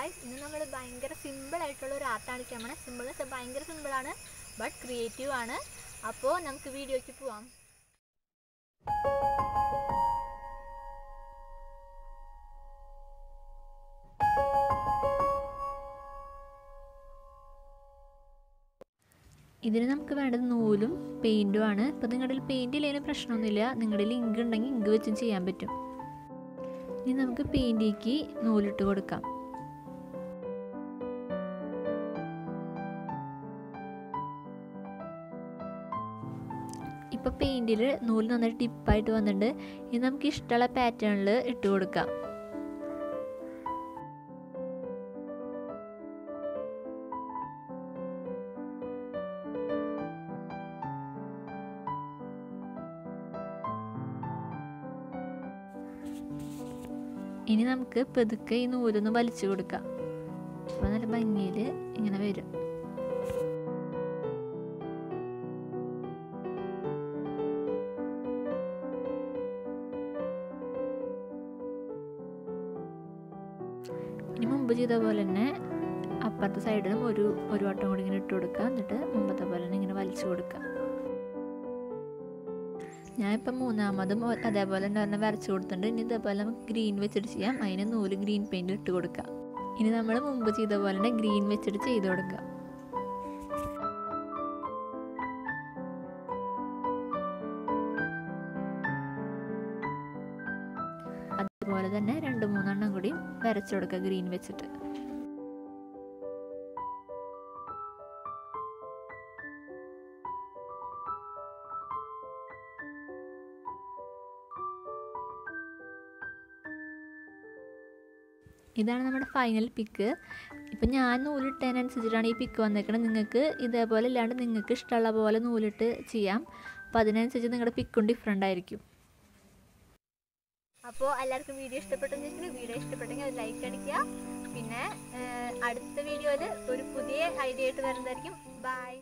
Guys, ഇന്ന് നമ്മൾ ഭയങ്കര സിമ്പിൾ ആയിട്ടുള്ള ഒരു ആർട്ടാണ് ചെയ്യാൻ പോണേ. സിമ്പിൾ എന്ന് വെച്ചാൽ ഭയങ്കര സിമ്പിളാണ്, ബട്ട് ക്രിയേറ്റീവ് ആണ്. അപ്പോൾ നമുക്ക് വീഡിയോയ്ക്ക് പോവാം. ഇതിന് നമുക്ക് വേണ്ടത് നൂലും പെയിൻറ്റും ആണ്. ഇപ്പോൾ നിങ്ങളുടെ പെയിൻറ്റ് ഇല്ലെങ്കിലും പ്രശ്നമൊന്നുമില്ല, നിങ്ങളുടെ ഇങ്ക് ഉണ്ടെങ്കിൽ ഇങ്ക് വെച്ചും ചെയ്യാൻ പറ്റും. ഇനി നമുക്ക് പെയിൻറ്റിലേക്ക് നൂലിട്ട് കൊടുക്കാം. ഇപ്പോൾ പെയിൻറ്റിൽ നൂല് നന്നായിട്ട് ടിപ്പായിട്ട് വന്നിട്ടുണ്ട്. ഇനി നമുക്ക് ഇഷ്ടമുള്ള പാറ്റേണിൽ ഇട്ട് കൊടുക്കാം. ഇനി നമുക്ക് പതുക്കെ ഈ നൂലൊന്ന് വലിച്ചു കൊടുക്കാം. അപ്പോൾ നല്ല ഭംഗിയിൽ ഇങ്ങനെ വരും. ഇനി മുമ്പ് ചെയ്ത പോലെ തന്നെ അപ്പുറത്തെ സൈഡിലും ഒരു വട്ടം കൂടി ഇങ്ങനെ ഇട്ട് കൊടുക്കുക. എന്നിട്ട് മുമ്പത്തെ പോലെ തന്നെ ഇങ്ങനെ വലിച്ചു കൊടുക്കുക. ഞാനിപ്പം മൂന്നാമതും അതേപോലെ തന്നെ ഒരെണ്ണം വരച്ച് കൊടുത്തിട്ടുണ്ട്. ഇനി ഇതേപോലെ നമുക്ക് ഗ്രീൻ വെച്ചിട്ട് ചെയ്യാം. അതിന് നൂല് ഗ്രീൻ പെയിൻറ്റ് ഇട്ട് കൊടുക്കുക. ഇനി നമ്മൾ മുമ്പ് ചെയ്ത പോലെ തന്നെ ഗ്രീൻ വെച്ചിട്ട് ചെയ്ത് കൊടുക്കുക. അതുപോലെ തന്നെ 2-3 കൂടി വരച്ചു കൊടുക്കുക ഗ്രീൻ വെച്ചിട്ട്. ഇതാണ് നമ്മുടെ ഫൈനൽ പിക്ക്. ഇപ്പം ഞാൻ നൂലിട്ടതിനനുസരിച്ചിട്ടാണ് ഈ പിക്ക് വന്നേക്കുന്നത്. നിങ്ങൾക്ക് ഇതേപോലെ ഇല്ലാണ്ട് നിങ്ങൾക്ക് ഇഷ്ടമുള്ള പോലെ നൂലിട്ട് ചെയ്യാം. അപ്പോൾ അതിനനുസരിച്ച് നിങ്ങളുടെ പിക്കും ഡിഫറെൻ്റ് ആയിരിക്കും. അപ്പോൾ എല്ലാവർക്കും വീഡിയോ ഇഷ്ടപ്പെട്ടെന്ന് വെച്ചിട്ടുണ്ടെങ്കിൽ വീഡിയോ ഇഷ്ടപ്പെട്ടെങ്കിൽ അത് ലൈക്ക് അടിക്കുക. പിന്നെ അടുത്ത വീഡിയോയിൽ ഒരു പുതിയ ഐഡിയ ആയിട്ട് വരുന്നതായിരിക്കും. ബൈ.